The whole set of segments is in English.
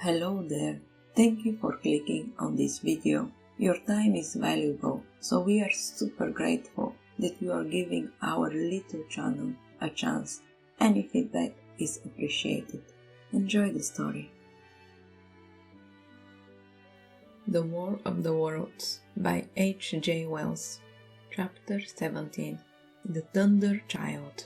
Hello there, thank you for clicking on this video. Your time is valuable, so we are super grateful that you are giving our little channel a chance. Any feedback is appreciated. Enjoy the story. The War of the Worlds by hgwells. Chapter 17. The Thunder Child.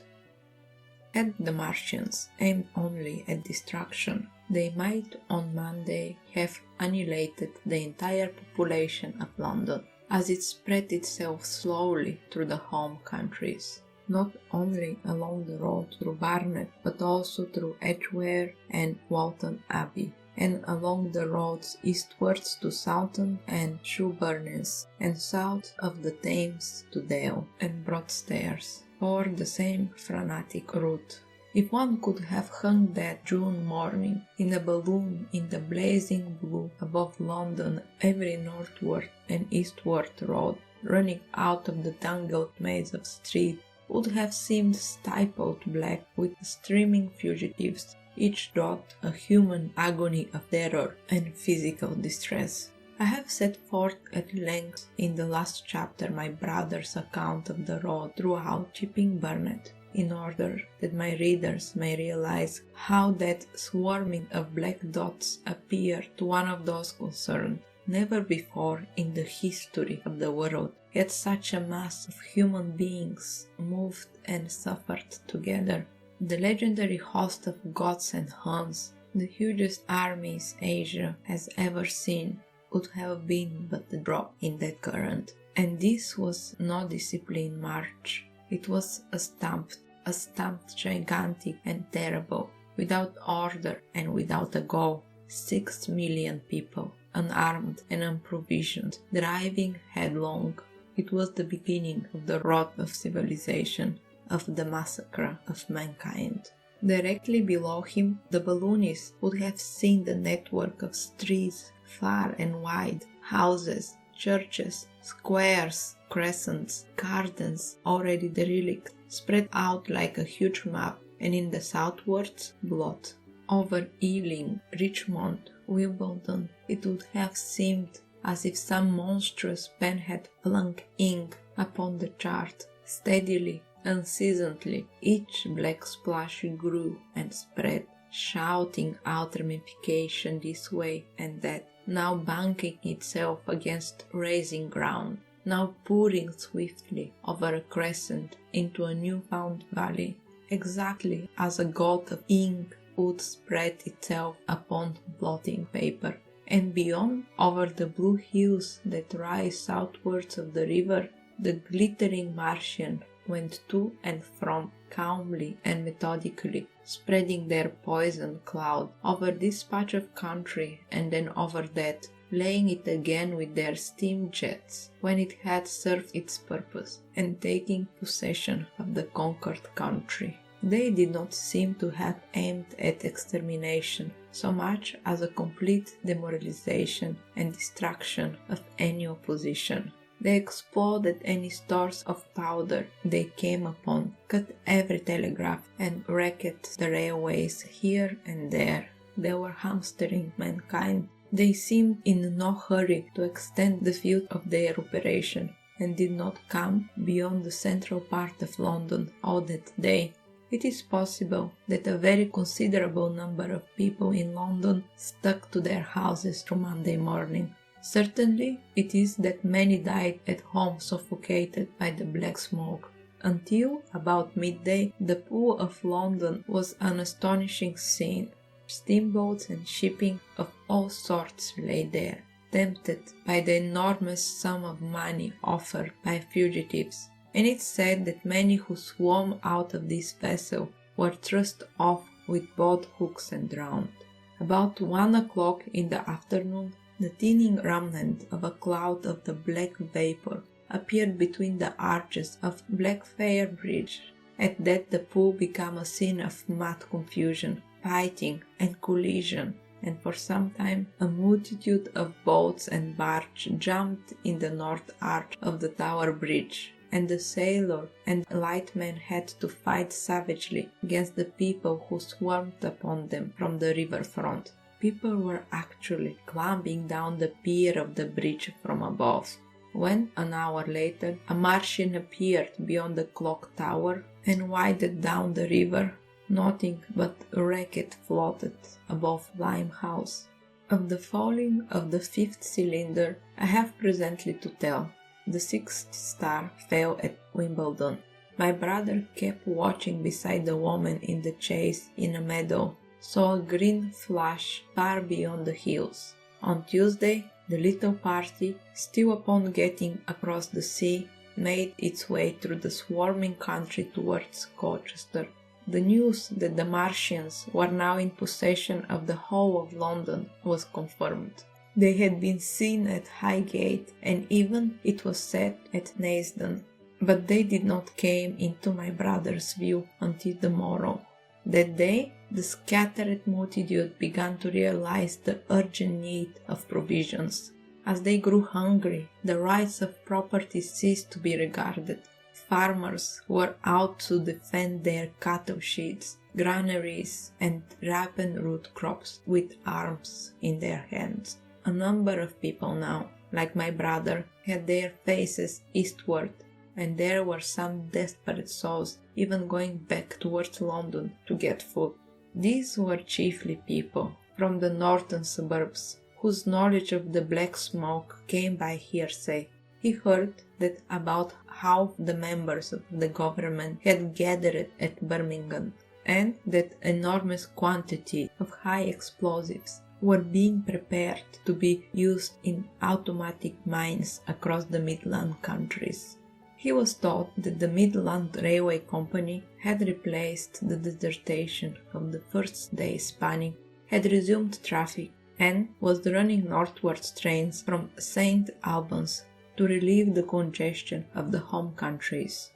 Had the Martians aimed only at destruction, they might on Monday have annihilated the entire population of London, as it spread itself slowly through the home countries, not only along the road through Barnet, but also through Edgware and Walton Abbey, and along the roads eastwards to Soughton and Shoeburyness, and south of the Thames to Dale and Broadstairs, or the same frantic route. If one could have hung that June morning in a balloon in the blazing blue above London, every northward and eastward road running out of the tangled maze of street would have seemed stippled black with streaming fugitives, each dot a human agony of terror and physical distress. I have set forth at length in the last chapter my brother's account of the road throughout Chipping Barnet, in order that my readers may realize how that swarming of black dots appeared to one of those concerned. Never before in the history of the world had such a mass of human beings moved and suffered together. The legendary host of gods and Huns, the hugest armies Asia has ever seen, would have been but a drop in that current. And this was no disciplined march. It was a stamped gigantic and terrible, without order and without a goal. 6 million people, unarmed and unprovisioned, driving headlong. It was the beginning of the rot of civilization, of the massacre of mankind. Directly below him, the balloonist would have seen the network of streets far and wide, houses, churches, squares, crescents, gardens already derelict, spread out like a huge map, and in the southwards, blot. Over Ealing, Richmond, Wimbledon, it would have seemed as if some monstrous pen had flung ink upon the chart. Steadily, unceasingly, each black splash grew and spread, shouting out ramification this way and that, now banking itself against rising ground, now pouring swiftly over a crescent into a new-found valley, exactly as a goutt of ink would spread itself upon blotting paper. And beyond, over the blue hills that rise southwards of the river, the glittering Martian went to and from calmly and methodically, spreading their poison cloud over this patch of country and then over that, laying it again with their steam jets when it had served its purpose, and taking possession of the conquered country. They did not seem to have aimed at extermination so much as a complete demoralization and destruction of any opposition. They exploded any stores of powder they came upon, cut every telegraph, and wrecked the railways here and there. They were hamstering mankind. They seemed in no hurry to extend the field of their operation, and did not come beyond the central part of London all that day. It is possible that a very considerable number of people in London stuck to their houses through Monday morning. Certainly, it is that many died at home suffocated by the black smoke. Until about midday, the Pool of London was an astonishing scene. Steamboats and shipping of all sorts lay there, tempted by the enormous sum of money offered by fugitives, and it's said that many who swam out of this vessel were thrust off with boat hooks and drowned. About 1 o'clock in the afternoon, the thinning remnant of a cloud of the black vapour appeared between the arches of Blackfriars Bridge. At that the pool became a scene of mad confusion, fighting and collision, and for some time a multitude of boats and barges jumped in the north arch of the Tower Bridge, and the sailor and lightmen had to fight savagely against the people who swarmed upon them from the river front. People were actually climbing down the pier of the bridge from above, when, an hour later, a Martian appeared beyond the clock tower and waded down the river. Nothing but wreckage floated above Limehouse. Of the falling of the fifth cylinder I have presently to tell. The sixth star fell at Wimbledon. My brother kept watching beside the woman in the chase in a meadow, saw a green flash far beyond the hills. On Tuesday, the little party, still upon getting across the sea, made its way through the swarming country towards Colchester. The news that the Martians were now in possession of the whole of London was confirmed. They had been seen at Highgate, and even, it was said, at Nasdon, but they did not come into my brother's view until the morrow. That day, the scattered multitude began to realize the urgent need of provisions. As they grew hungry, the rights of property ceased to be regarded. Farmers were out to defend their cattle sheds, granaries, and ripened root crops with arms in their hands. A number of people now, like my brother, had their faces eastward, and there were some desperate souls even going back towards London to get food. These were chiefly people from the northern suburbs, whose knowledge of the black smoke came by hearsay. He heard that about half the members of the government had gathered at Birmingham, and that enormous quantity of high explosives were being prepared to be used in automatic mines across the Midland countries. He was told that the Midland Railway Company had replaced the desertion of the first day's panic, had resumed traffic, and was running northwards trains from St. Albans to relieve the congestion of the home countries.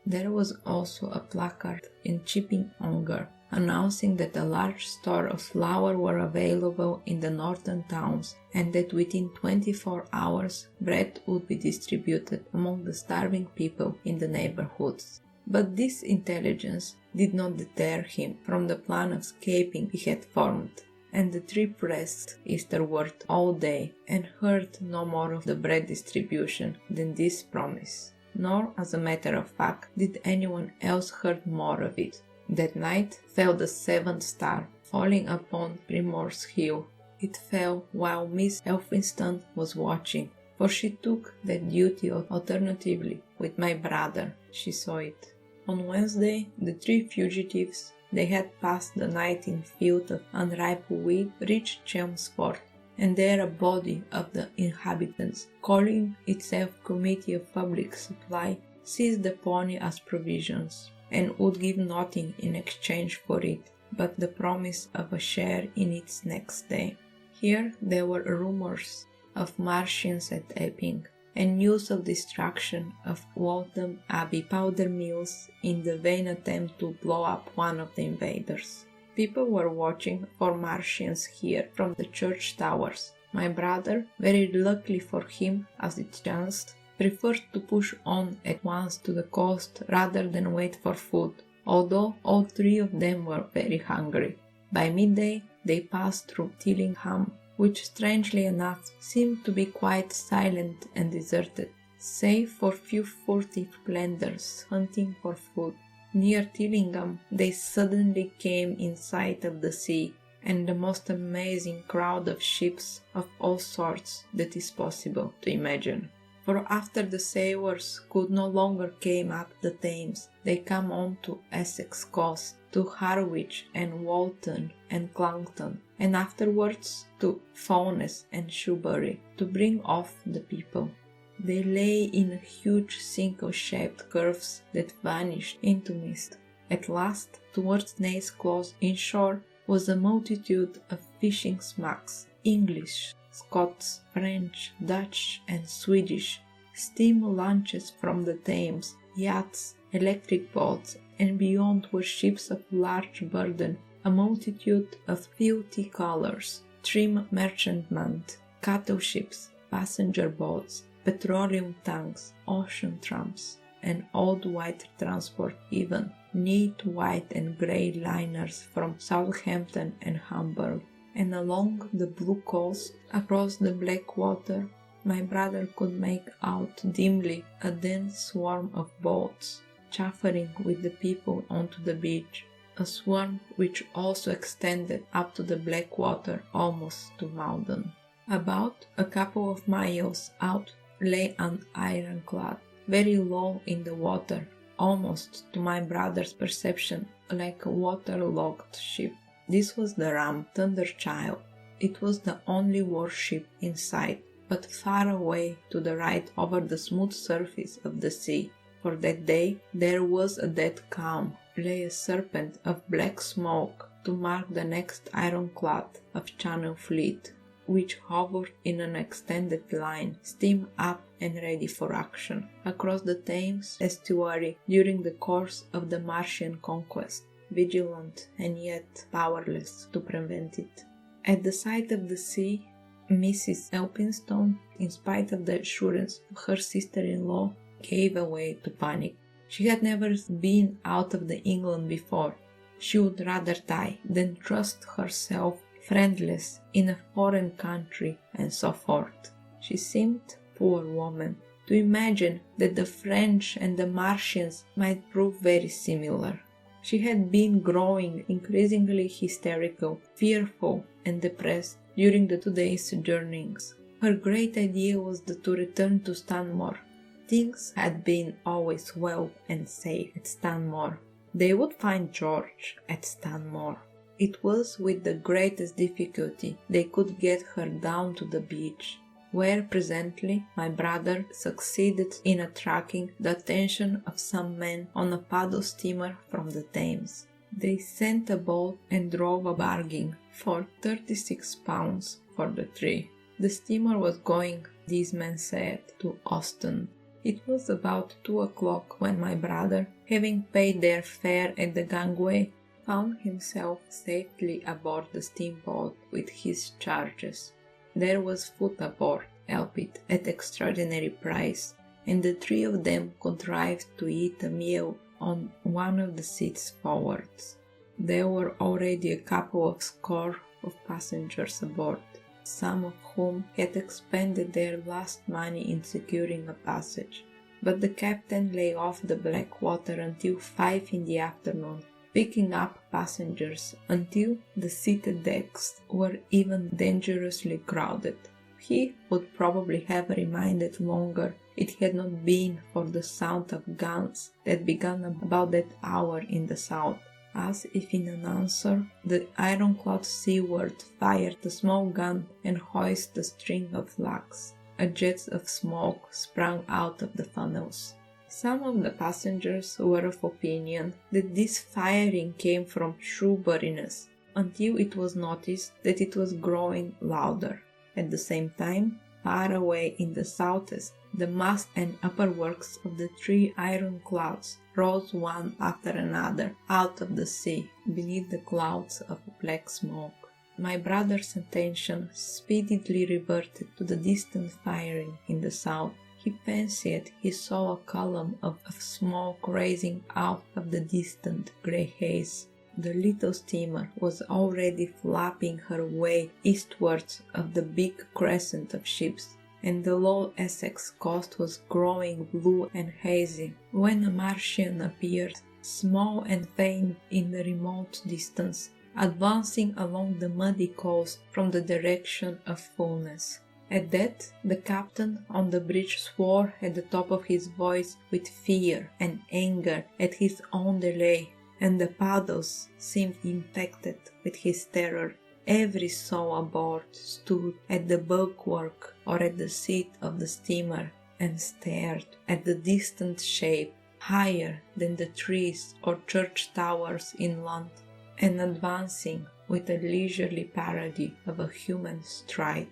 There was also a placard in Chipping Ongar announcing that a large store of flour were available in the northern towns and that within 24 hours bread would be distributed among the starving people in the neighborhoods. But this intelligence did not deter him from the plan of escaping he had formed, and the trip pressed eastward all day and heard no more of the bread distribution than this promise. Nor, as a matter of fact, did anyone else heard more of it. That night fell the seventh star, falling upon Primrose Hill. It fell while Miss Elphinston was watching, for she took that duty alternatively with my brother. She saw it. On Wednesday, the three fugitives, they had passed the night in field of unripe wheat, reached Chelmsford, and there a body of the inhabitants, calling itself Committee of Public Supply, seized the pony as provisions, and would give nothing in exchange for it but the promise of a share in its next day. Here there were rumors of Martians at Epping, and news of destruction of Waltham Abbey powder mills in the vain attempt to blow up one of the invaders. People were watching for Martians here from the church towers. My brother, very luckily for him as it chanced, preferred to push on at once to the coast rather than wait for food, although all three of them were very hungry. By midday they passed through Tillingham, which strangely enough seemed to be quite silent and deserted, save for few furtive planters hunting for food. Near Tillingham they suddenly came in sight of the sea, and the most amazing crowd of ships of all sorts that is possible to imagine. For after the sailors could no longer came up the Thames, they come on to Essex coast, to Harwich and Walton and Clungton, and afterwards to Fownes and Shoebury, to bring off the people. They lay in huge single-shaped curves that vanished into mist. At last, towards Naas Close inshore, was a multitude of fishing smacks, English, Scots, French, Dutch, and Swedish, steam launches from the Thames, yachts, electric boats, and beyond were ships of large burden, a multitude of filthy colours, trim merchantmen, cattle ships, passenger boats, petroleum tanks, ocean tramps, and old white transport even, neat white and grey liners from Southampton and Hamburg, and along the blue coast, across the black water, my brother could make out dimly a dense swarm of boats, chaffering with the people onto the beach, a swarm which also extended up to the black water almost to Malden. About a couple of miles out lay an ironclad, very low in the water, almost to my brother's perception like a waterlogged ship. This was the ram Thunderchild. It was the only warship in sight, but far away to the right over the smooth surface of the sea. For that day there was a dead calm, lay a serpent of black smoke to mark the next ironclad of Channel fleet, which hovered in an extended line, steam up and ready for action, across the Thames estuary during the course of the Martian conquest, vigilant and yet powerless to prevent it. At the sight of the sea, Mrs. Elphinstone, in spite of the assurance of her sister-in-law, gave way to panic. She had never been out of the England before. She would rather die than trust herself friendless in a foreign country, and so forth. She seemed, poor woman, to imagine that the French and the Martians might prove very similar. She had been growing increasingly hysterical, fearful, and depressed during the 2 days' journeyings. Her great idea was to return to Stanmore. Things had been always well and safe at Stanmore. They would find George at Stanmore. It was with the greatest difficulty they could get her down to the beach, where presently my brother succeeded in attracting the attention of some men on a paddle steamer from the Thames. They sent a boat and drove a bargain for £36 for the three. The steamer was going, these men said, to Ostend. It was about 2 o'clock when my brother, having paid their fare at the gangway, found himself safely aboard the steamboat with his charges. There was food aboard, albeit at extraordinary price, and the three of them contrived to eat a meal on one of the seats forwards. There were already a couple of score of passengers aboard, some of whom had expended their last money in securing a passage, but the captain lay off the black water until 5 in the afternoon, picking up passengers until the seated decks were even dangerously crowded. He would probably have remained longer it had not been for the sound of guns that began about that hour in the south. As if in an answer, the ironclad seaward fired a small gun and hoisted a string of flags. A jet of smoke sprang out of the funnels. Some of the passengers were of opinion that this firing came from Shoeburyness, until it was noticed that it was growing louder. At the same time, far away in the southeast, the mast and upper works of the 3 ironclads rose one after another out of the sea, beneath the clouds of black smoke. My brother's attention speedily reverted to the distant firing in the south. He fancied he saw a column of smoke rising out of the distant grey haze. The little steamer was already flapping her way eastwards of the big crescent of ships, and the low Essex coast was growing blue and hazy, when a Martian appeared, small and faint in the remote distance, advancing along the muddy coast from the direction of Fulness. At that, the captain on the bridge swore at the top of his voice with fear and anger at his own delay, and the paddles seemed infected with his terror. Every soul aboard stood at the bulwark or at the seat of the steamer and stared at the distant shape, higher than the trees or church towers inland, and advancing with a leisurely parody of a human stride.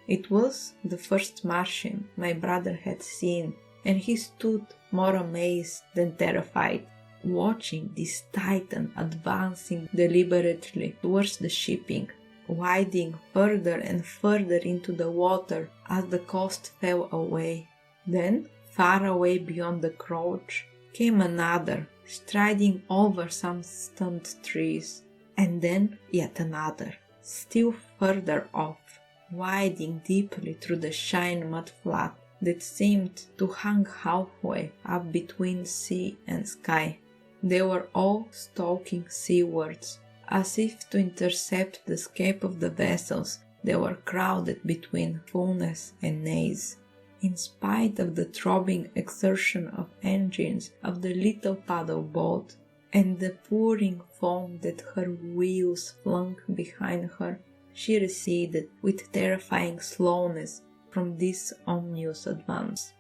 It was the first Martian my brother had seen, and he stood more amazed than terrified, watching this titan advancing deliberately towards the shipping, widening further and further into the water as the coast fell away. Then, far away beyond the Crouch, came another, striding over some stunned trees, and then yet another, still further off, widening deeply through the shine mud flat that seemed to hang halfway up between sea and sky. They were all stalking seawards, as if to intercept the escape of the vessels that were crowded between Fulness and Naze. In spite of the throbbing exertion of engines of the little paddle boat, and the pouring foam that her wheels flung behind her, she receded with terrifying slowness from this ominous advance.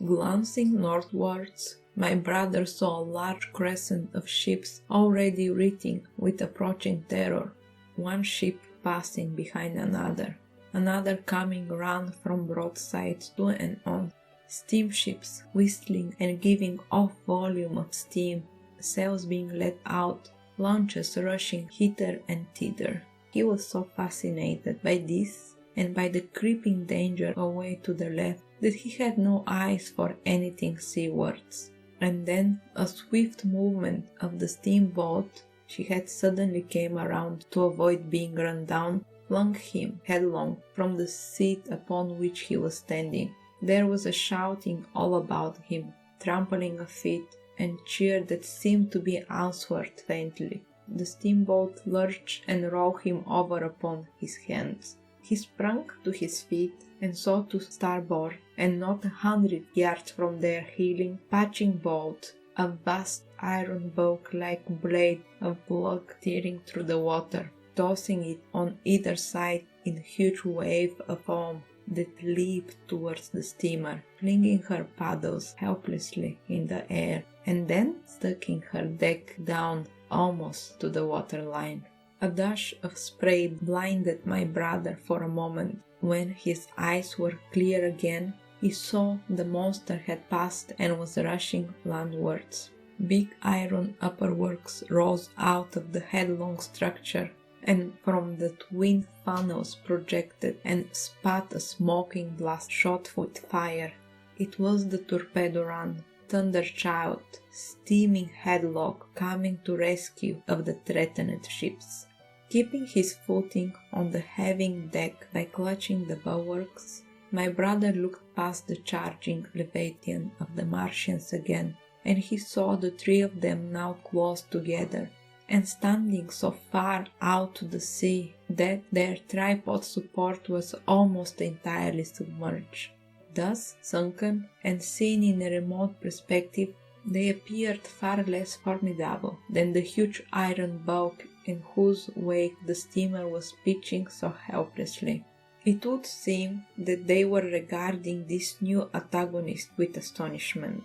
Glancing northwards, my brother saw a large crescent of ships already writhing with approaching terror, one ship passing behind another coming round from broadsides to and on, steamships whistling and giving off volume of steam, sails being let out, launches rushing hither and thither. He was so fascinated by this and by the creeping danger away to the left that he had no eyes for anything seawards. And then a swift movement of the steamboat she had suddenly came around to avoid being run down, flung him headlong from the seat upon which he was standing. There was a shouting all about him, trampling of feet, and cheer that seemed to be answered faintly. The steamboat lurched and rolled him over upon his hands. He sprang to his feet and saw to starboard, and not 100 yards from their heeling, patching boat, a vast iron bulk like blade of blood tearing through the water, tossing it on either side in huge wave of foam that leaped towards the steamer, flinging her paddles helplessly in the air, and then sucking her deck down almost to the waterline. A dash of spray blinded my brother for a moment. When his eyes were clear again, he saw the monster had passed and was rushing landwards. Big iron upperworks rose out of the headlong structure, and from the twin funnels projected and spat a smoking blast shot with fire. It was the torpedo run, Thunderchild, steaming headlong, coming to rescue of the threatened ships. Keeping his footing on the heaving deck by clutching the bulwarks, my brother looked past the charging Leviathan of the Martians again, and he saw the three of them now close together, and standing so far out to the sea that their tripod support was almost entirely submerged. Thus sunken and seen in a remote perspective, they appeared far less formidable than the huge iron bulk in whose wake the steamer was pitching so helplessly. It would seem that they were regarding this new antagonist with astonishment.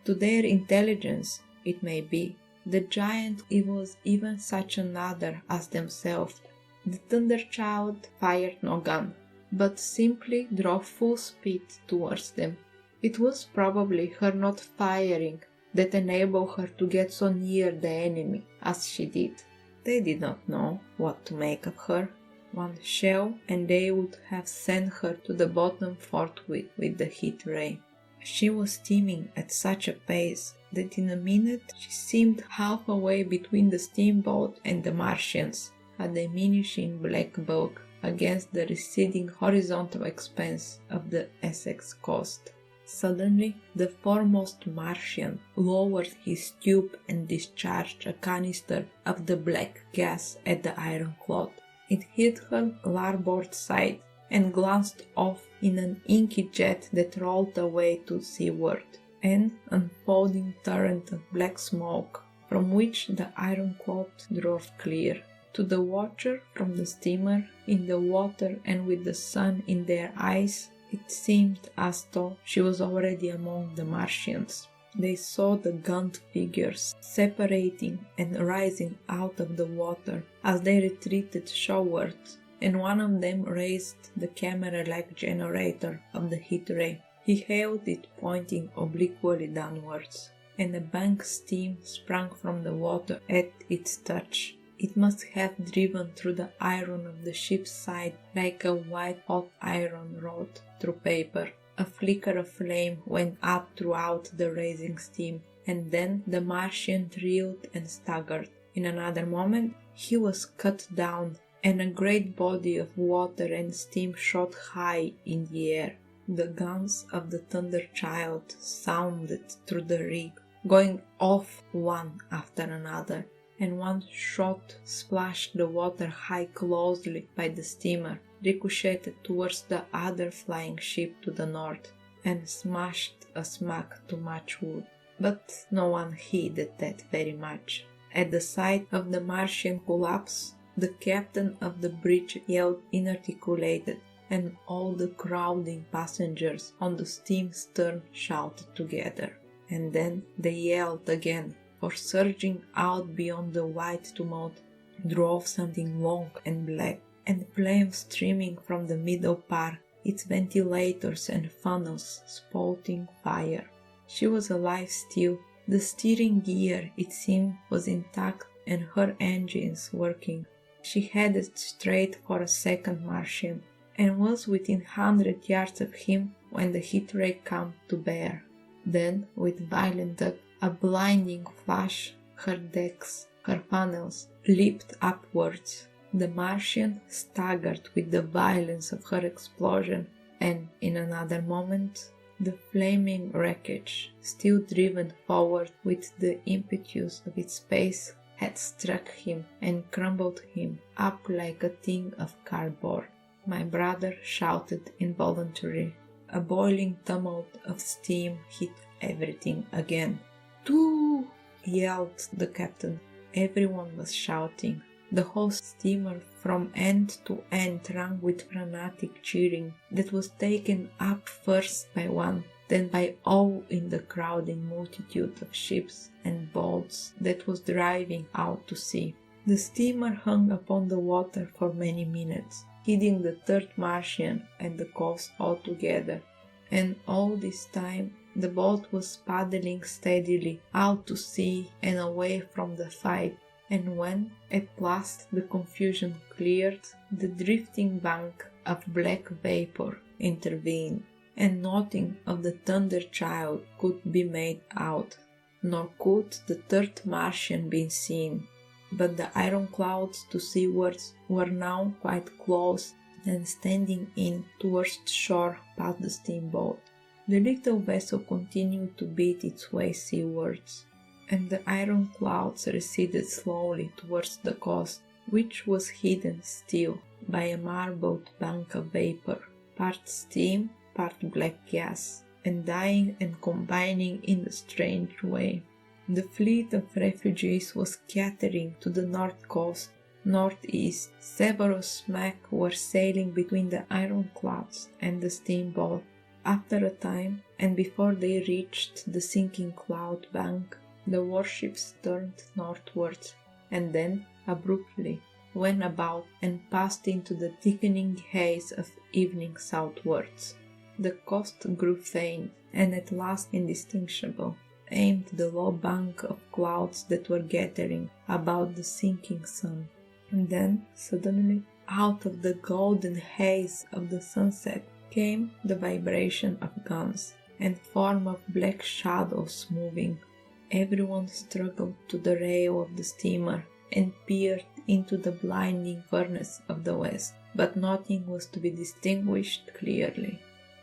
To their intelligence, it may be, the giant was even such another as themselves. The Thunderchild fired no gun, but simply drove full speed towards them. It was probably her not firing that enabled her to get so near the enemy as she did. They did not know what to make of her. One shell and they would have sent her to the bottom forthwith with the heat ray. She was steaming at such a pace that in a minute she seemed halfway between the steamboat and the Martians, a diminishing black bulk against the receding horizontal expanse of the Essex coast. Suddenly, the foremost Martian lowered his tube and discharged a canister of the black gas at the ironclad. It hit her larboard side and glanced off in an inky jet that rolled away to seaward, an unfolding torrent of black smoke from which the ironclad drove clear. To the watcher from the steamer, in the water and with the sun in their eyes, it seemed as though she was already among the Martians. They saw the gaunt figures separating and rising out of the water as they retreated shoreward, and one of them raised the camera-like generator of the heat ray. He held it pointing obliquely downwards, and a bank steam sprang from the water at its touch. It must have driven through the iron of the ship's side like a white-hot iron rod through paper. A flicker of flame went up throughout the rising steam, and then the Martian reeled and staggered. In another moment he was cut down and a great body of water and steam shot high in the air. The guns of the Thunder Child sounded through the rig, going off one after another, and one shot splashed the water high closely by the steamer, ricocheted towards the other flying ship to the north, and smashed a smack to much wood. But no one heeded that very much. At the sight of the Martian collapse, the captain of the bridge yelled inarticulated, and all the crowding passengers on the steam stern shouted together. And then they yelled again, for surging out beyond the white tumult drove something long and black, and flame streaming from the middle part, its ventilators and funnels spouting fire. She was alive still. The steering gear, it seemed, was intact and her engines working. She headed straight for a second Martian, and was within 100 yards of him when the heat ray came to bear. Then, with violent tug, a blinding flash, her decks, her funnels, leaped upwards. The Martian staggered with the violence of her explosion, and in another moment, the flaming wreckage, still driven forward with the impetus of its pace, had struck him and crumbled him up like a thing of cardboard. My brother shouted involuntarily. A boiling tumult of steam hit everything again. "Two!" yelled the captain. Everyone was shouting. The whole steamer from end to end rang with frantic cheering that was taken up first by one, then by all in the crowding multitude of ships and boats that was driving out to sea. The steamer hung upon the water for many minutes, hiding the third Martian and the coast altogether, and all this time the boat was paddling steadily out to sea and away from the fight. And when at last the confusion cleared, the drifting bank of black vapor intervened, and nothing of the Thunder Child could be made out, nor could the third Martian be seen. But the iron clouds to seawards were now quite close and standing in towards shore past the steamboat. The little vessel continued to beat its way seawards, and the iron clouds receded slowly towards the coast, which was hidden still by a marbled bank of vapor, part steam, part black gas, and dying and combining in a strange way. The fleet of refugees was scattering to the north coast, northeast. Several smack were sailing between the iron clouds and the steamboat. After a time, and before they reached the sinking cloud bank, the warships turned northwards, and then, abruptly, went about and passed into the thickening haze of evening southwards. The coast grew faint, and at last indistinguishable, aimed the low bank of clouds that were gathering about the sinking sun. And then, suddenly, out of the golden haze of the sunset, came the vibration of guns, and form of black shadows moving. Everyone struggled to the rail of the steamer and peered into the blinding furnace of the west, but nothing was to be distinguished clearly.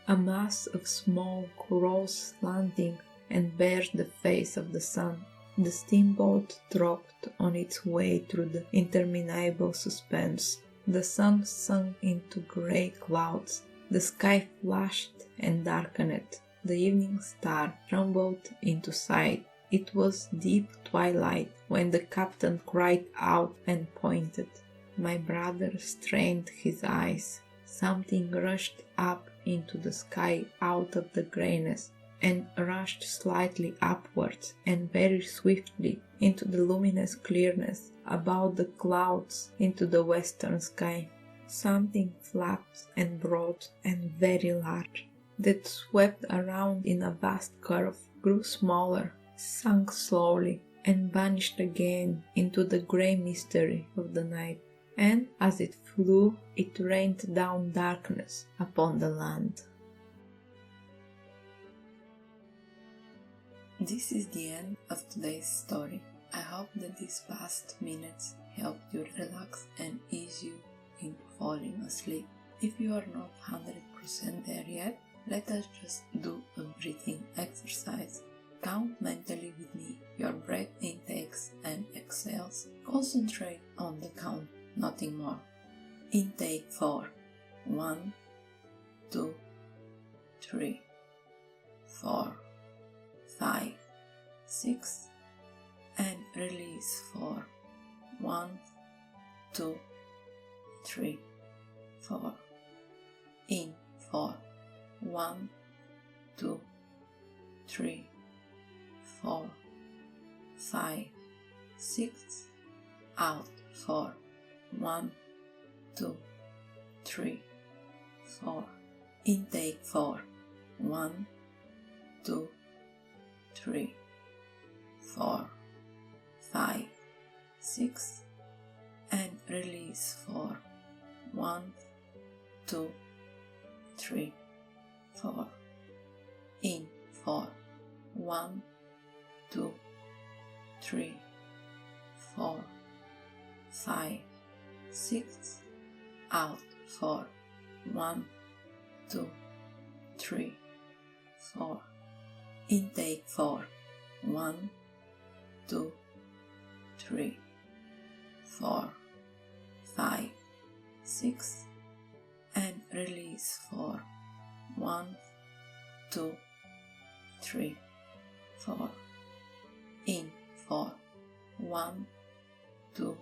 A mass of smoke rose slanting and bared the face of the sun. The steamboat dropped on its way through the interminable suspense. The sun sunk into grey clouds. The sky flashed and darkened. The evening star trembled into sight. It was deep twilight when the captain cried out and pointed. My brother strained his eyes. Something rushed up into the sky out of the greyness, and rushed slightly upwards and very swiftly into the luminous clearness about the clouds into the western sky. Something flapped and broad and very large, that swept around in a vast curve, grew smaller, sank slowly, and vanished again into the grey mystery of the night. And as it flew, it rained down darkness upon the land. This is the end of today's story. I hope that these past minutes helped you relax and ease you into falling asleep. If you are not 100% there yet, let us just do a breathing exercise. Count mentally with me your breath intakes and exhales. Concentrate on the count, nothing more. Intake 4. 1, 2, 3, 4, 5, 6, and release 4. 1, 2, 3, 4. In 4. 1, 2, 3, 4, 5, 6. Out 4. 1, 2, 3, 4. Intake 4. 1, 2, 3, 4, 5, 6, and release 4. 1, 2, 3, 4. In 4. 1, 2, 3, 4, 5, 6. Out 4. 1, 2, 3, 4. Intake 4. 1, 2, 3, 4, 5, 6, and release 4. 1, 2, 3, 4. In 4. 1, 2,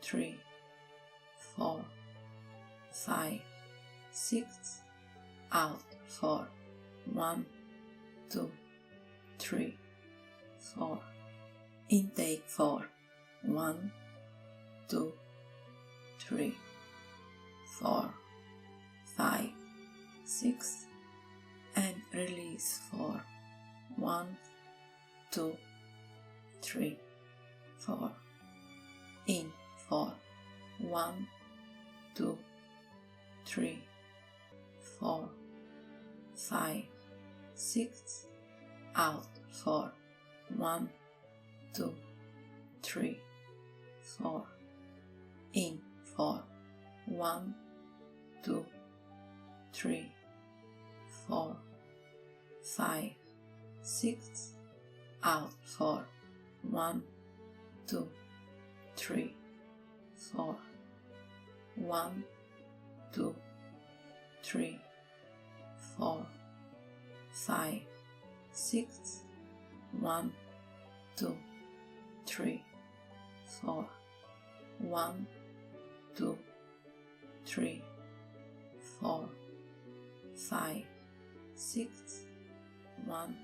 3, 4, 5, 6. Out 4. 1, 2, 3, 4. Intake 4. 1, 2, 3, 4, 5, 6, and release 4. 1, 2, 3, 4. In 4. 1, 2, 3, 4, 5, 6. Out 4. 1, 2, 3, 4. In 4. 1, 2, 3, 4, 5, 6. Out 4. 1, 2, 3, 4. 1, 2, 3, 4, 5, 6. 1, 2, 3, 4. 1, 2, 3, 4, 5, 6. 1,